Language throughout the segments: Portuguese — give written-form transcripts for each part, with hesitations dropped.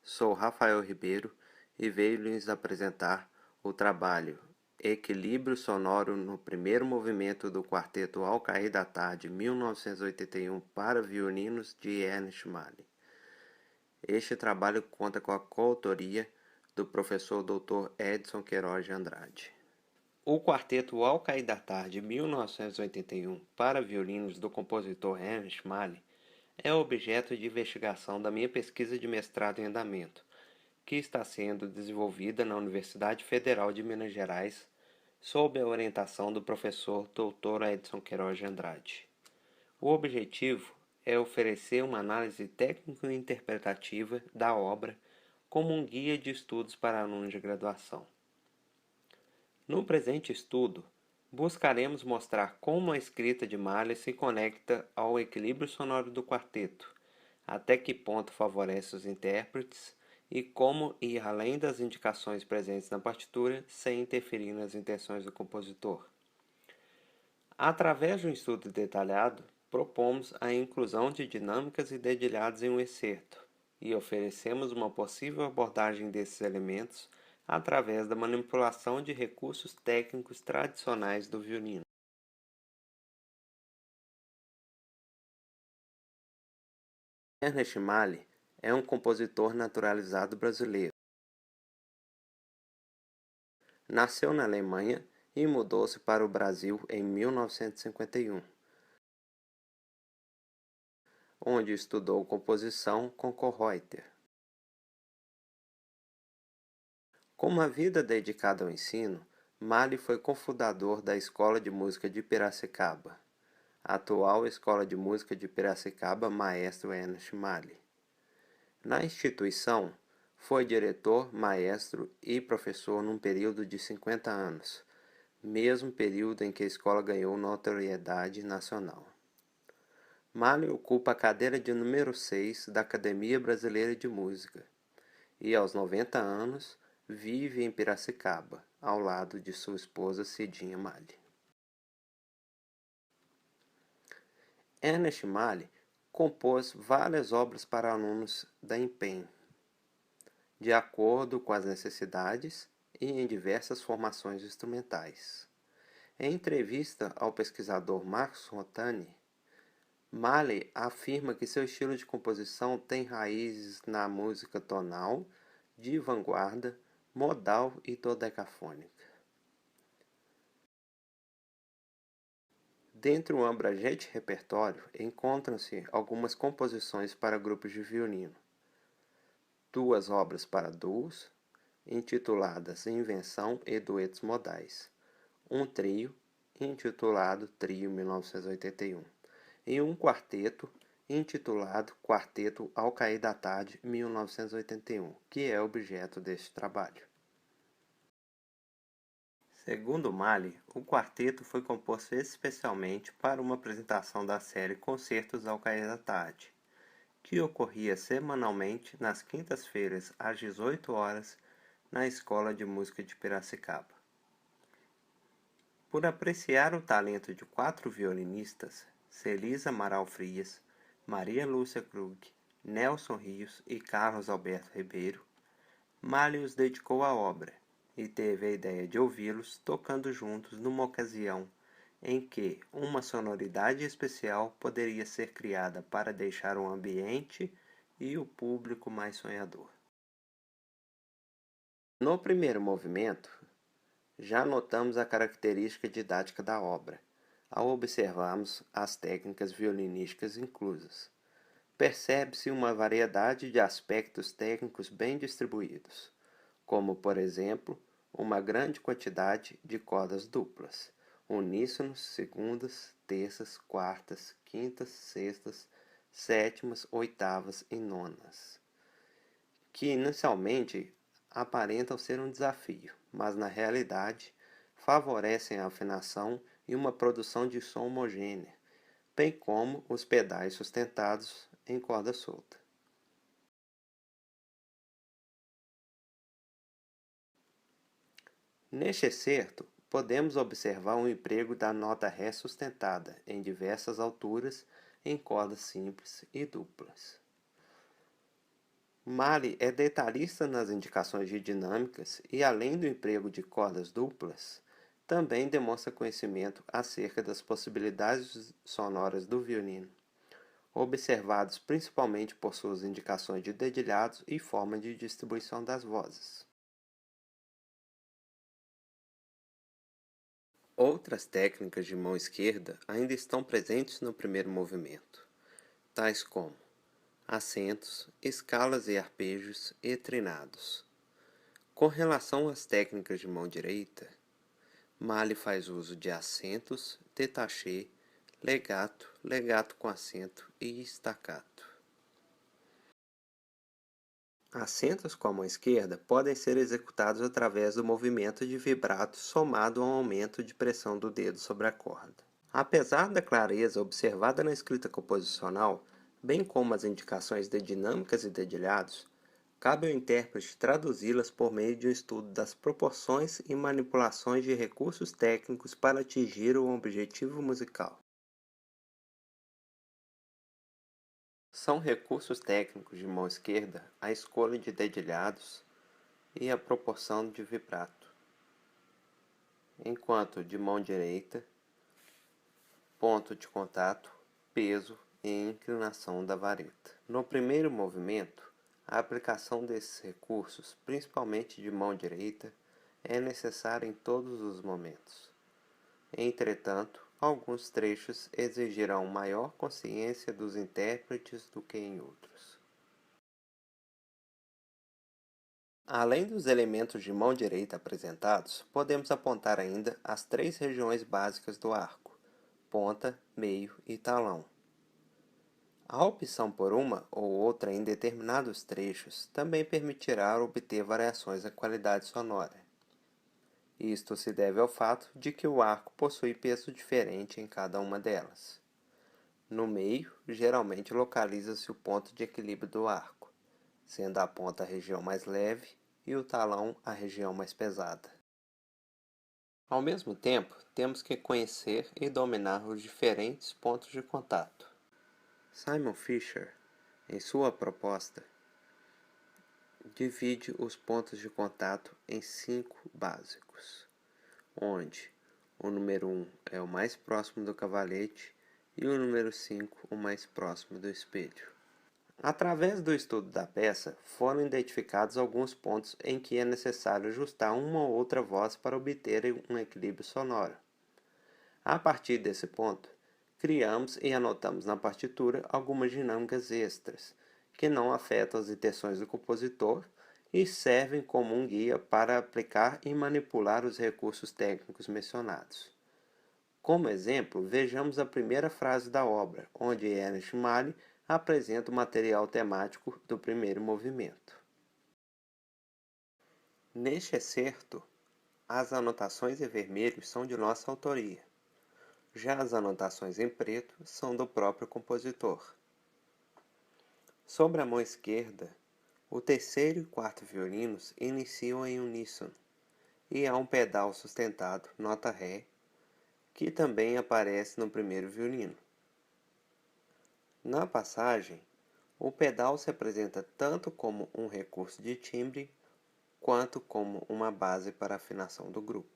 Sou Rafael Ribeiro e venho lhes apresentar o trabalho Equilíbrio Sonoro no primeiro movimento do quarteto Ao Cair da Tarde, 1981, para violinos de Ernest Mali. Este trabalho conta com a coautoria do professor Dr. Edson Queiroz de Andrade. O quarteto Ao Cair da Tarde, 1981, para violinos do compositor Ernest Mali é objeto de investigação da minha pesquisa de mestrado em andamento, que está sendo desenvolvida na Universidade Federal de Minas Gerais, sob a orientação do professor Dr. Edson Queiroz de Andrade. O objetivo é oferecer uma análise técnico-interpretativa da obra como um guia de estudos para alunos de graduação. No presente estudo, buscaremos mostrar como a escrita de Mahler se conecta ao equilíbrio sonoro do quarteto, até que ponto favorece os intérpretes e como ir além das indicações presentes na partitura sem interferir nas intenções do compositor. Através de um estudo detalhado, propomos a inclusão de dinâmicas e dedilhados em um excerto e oferecemos uma possível abordagem desses elementos através da manipulação de recursos técnicos tradicionais do violino. Ernest Mali é um compositor naturalizado brasileiro. Nasceu na Alemanha e mudou-se para o Brasil em 1951, onde estudou composição com Kohreuter. Com uma vida dedicada ao ensino, Mali foi cofundador da Escola de Música de Piracicaba, a atual Escola de Música de Piracicaba Maestro Ernest Mali. Na instituição, foi diretor, maestro e professor num período de 50 anos, mesmo período em que a escola ganhou notoriedade nacional. Mali ocupa a cadeira de número 6 da Academia Brasileira de Música e, aos 90 anos, vive em Piracicaba, ao lado de sua esposa Cidinha Mali. Ernest Mali compôs várias obras para alunos da EMPEM, de acordo com as necessidades e em diversas formações instrumentais. Em entrevista ao pesquisador Marcos Rotani, Mali afirma que seu estilo de composição tem raízes na música tonal, de vanguarda, modal e dodecafônica. Dentre um abrangente repertório, encontram-se algumas composições para grupos de violino, duas obras para duos, intituladas Invenção e Duetos Modais, um trio, intitulado Trio 1981, e um quarteto, intitulado Quarteto Ao Cair da Tarde 1981, que é objeto deste trabalho. Segundo Mali, o quarteto foi composto especialmente para uma apresentação da série Concertos ao Cair da Tarde, que ocorria semanalmente nas quintas-feiras às 18 horas na Escola de Música de Piracicaba. Por apreciar o talento de 4 violinistas, Celisa Amaral Frias, Maria Lúcia Krug, Nelson Rios e Carlos Alberto Ribeiro, Mali os dedicou à obra e teve a ideia de ouvi-los tocando juntos numa ocasião em que uma sonoridade especial poderia ser criada para deixar o ambiente e o público mais sonhador. No primeiro movimento, já notamos a característica didática da obra, ao observarmos as técnicas violinísticas inclusas. Percebe-se uma variedade de aspectos técnicos bem distribuídos, como, por exemplo, uma grande quantidade de cordas duplas, uníssonos, segundas, terças, quartas, quintas, sextas, sétimas, oitavas e nonas, que inicialmente aparentam ser um desafio, mas na realidade favorecem a afinação e uma produção de som homogênea, bem como os pedais sustentados em corda solta. Neste excerto, podemos observar o emprego da nota Ré sustentada em diversas alturas em cordas simples e duplas. Mali é detalhista nas indicações de dinâmicas e, além do emprego de cordas duplas, também demonstra conhecimento acerca das possibilidades sonoras do violino, observados principalmente por suas indicações de dedilhados e forma de distribuição das vozes. Outras técnicas de mão esquerda ainda estão presentes no primeiro movimento, tais como acentos, escalas e arpejos e trinados. Com relação às técnicas de mão direita, Mali faz uso de acentos, détaché, legato, legato com acento e staccato. Acentos com a mão esquerda podem ser executados através do movimento de vibrato somado ao aumento de pressão do dedo sobre a corda. Apesar da clareza observada na escrita composicional, bem como as indicações de dinâmicas e dedilhados, cabe ao intérprete traduzi-las por meio de um estudo das proporções e manipulações de recursos técnicos para atingir o objetivo musical. São recursos técnicos de mão esquerda a escolha de dedilhados e a proporção de vibrato, enquanto de mão direita, ponto de contato, peso e inclinação da vareta. No primeiro movimento, a aplicação desses recursos, principalmente de mão direita, é necessária em todos os momentos. Entretanto, alguns trechos exigirão maior consciência dos intérpretes do que em outros. Além dos elementos de mão direita apresentados, podemos apontar ainda as três regiões básicas do arco: ponta, meio e talão. A opção por uma ou outra em determinados trechos também permitirá obter variações na qualidade sonora. Isto se deve ao fato de que o arco possui peso diferente em cada uma delas. No meio, geralmente localiza-se o ponto de equilíbrio do arco, sendo a ponta a região mais leve e o talão a região mais pesada. Ao mesmo tempo, temos que conhecer e dominar os diferentes pontos de contato. Simon Fisher, em sua proposta, divide os pontos de contato em 5 básicos, onde o número 1 é o mais próximo do cavalete e o número 5 o mais próximo do espelho. Através do estudo da peça, foram identificados alguns pontos em que é necessário ajustar uma ou outra voz para obter um equilíbrio sonoro. A partir desse ponto, criamos e anotamos na partitura algumas dinâmicas extras, que não afetam as intenções do compositor e servem como um guia para aplicar e manipular os recursos técnicos mencionados. Como exemplo, vejamos a primeira frase da obra, onde Ernest Mali apresenta o material temático do primeiro movimento. Neste excerto, as anotações em vermelho são de nossa autoria. Já as anotações em preto são do próprio compositor. Sobre a mão esquerda, o terceiro e quarto violinos iniciam em uníssono, e há um pedal sustentado, nota Ré, que também aparece no primeiro violino. Na passagem, o pedal se apresenta tanto como um recurso de timbre, quanto como uma base para a afinação do grupo.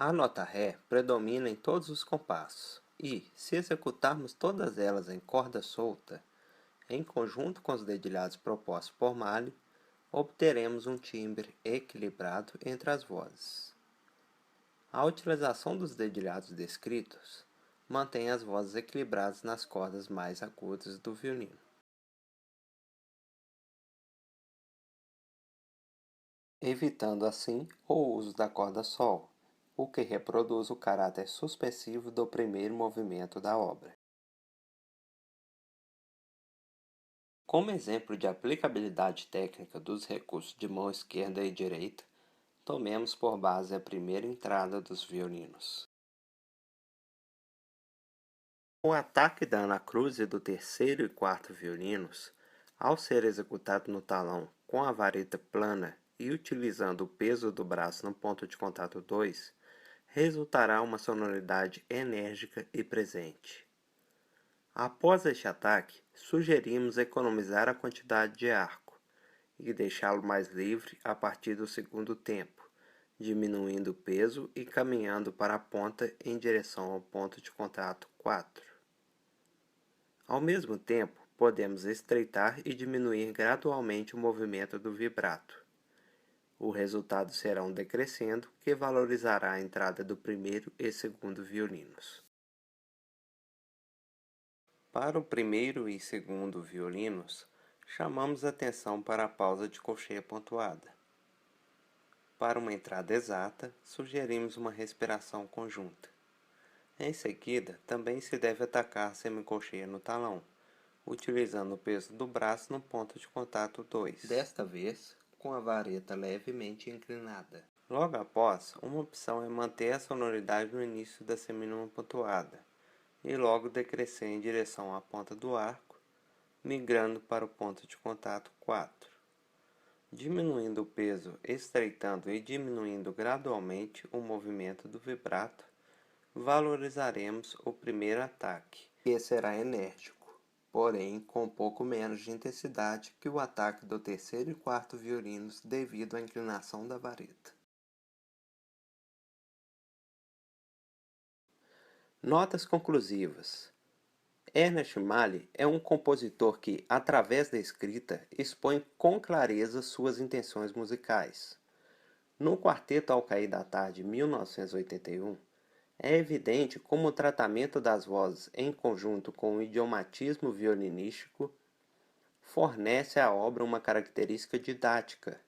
A nota Ré predomina em todos os compassos, e, se executarmos todas elas em corda solta, em conjunto com os dedilhados propostos por Mali, obteremos um timbre equilibrado entre as vozes. A utilização dos dedilhados descritos mantém as vozes equilibradas nas cordas mais agudas do violino. Evitando assim o uso da corda sol, o que reproduz o caráter suspensivo do primeiro movimento da obra. Como exemplo de aplicabilidade técnica dos recursos de mão esquerda e direita, tomemos por base a primeira entrada dos violinos. O ataque da anacruse do terceiro e quarto violinos, ao ser executado no talão com a vareta plana e utilizando o peso do braço no ponto de contato 2, resultará uma sonoridade enérgica e presente. Após este ataque, sugerimos economizar a quantidade de arco, e deixá-lo mais livre a partir do segundo tempo, diminuindo o peso e caminhando para a ponta em direção ao ponto de contato 4. Ao mesmo tempo, podemos estreitar e diminuir gradualmente o movimento do vibrato. O resultado será um decrescendo que valorizará a entrada do primeiro e segundo violinos. Para o primeiro e segundo violinos, chamamos atenção para a pausa de colcheia pontuada. Para uma entrada exata, sugerimos uma respiração conjunta. Em seguida, também se deve atacar a semicolcheia no talão, utilizando o peso do braço no ponto de contato 2, desta vez com a vareta levemente inclinada. Logo após, uma opção é manter a sonoridade no início da semínima pontuada e logo decrescer em direção à ponta do arco, migrando para o ponto de contato 4. Diminuindo o peso, estreitando e diminuindo gradualmente o movimento do vibrato, valorizaremos o primeiro ataque, que será enérgico, porém com um pouco menos de intensidade que o ataque do terceiro e quarto violinos devido à inclinação da vareta. Notas conclusivas. Ernest Mali é um compositor que, através da escrita, expõe com clareza suas intenções musicais. No Quarteto Ao Cair da Tarde, 1981, é evidente como o tratamento das vozes em conjunto com o idiomatismo violinístico fornece à obra uma característica didática,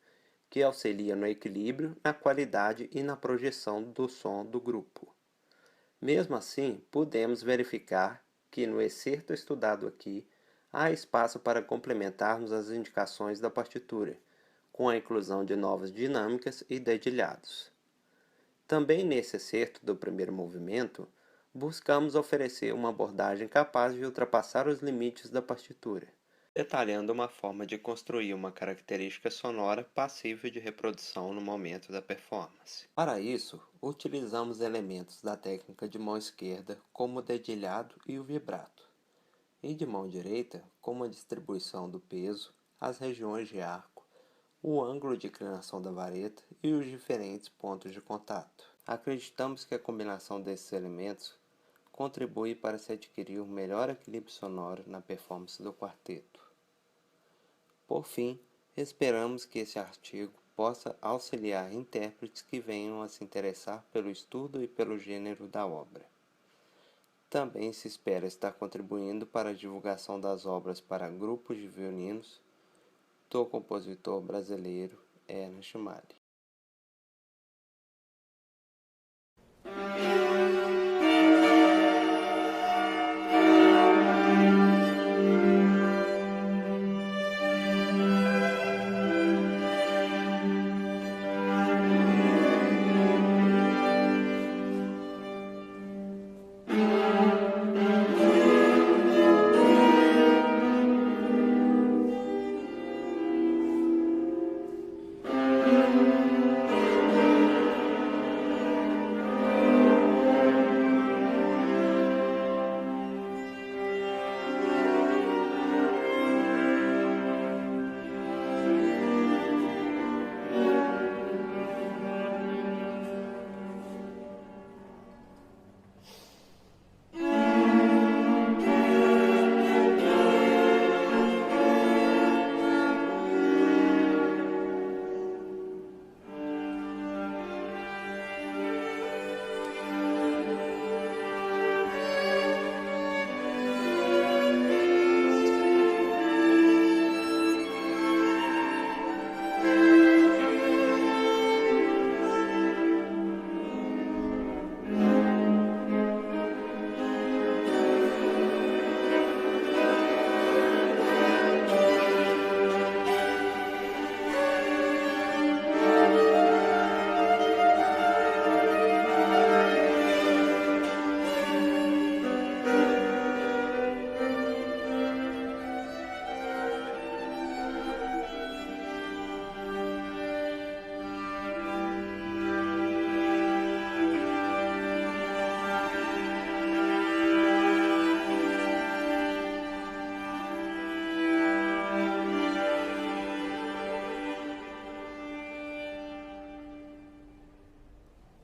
que auxilia no equilíbrio, na qualidade e na projeção do som do grupo. Mesmo assim, podemos verificar que no excerto estudado aqui, há espaço para complementarmos as indicações da partitura, com a inclusão de novas dinâmicas e dedilhados. Também nesse excerto do primeiro movimento, buscamos oferecer uma abordagem capaz de ultrapassar os limites da partitura, detalhando uma forma de construir uma característica sonora passível de reprodução no momento da performance. Para isso, utilizamos elementos da técnica de mão esquerda, como o dedilhado e o vibrato, e de mão direita, como a distribuição do peso, as regiões de arco, o ângulo de inclinação da vareta e os diferentes pontos de contato. Acreditamos que a combinação desses elementos contribui para se adquirir um melhor equilíbrio sonoro na performance do quarteto. Por fim, esperamos que esse artigo possa auxiliar intérpretes que venham a se interessar pelo estudo e pelo gênero da obra. Também se espera estar contribuindo para a divulgação das obras para grupos de violinos do compositor brasileiro Ernest Mali.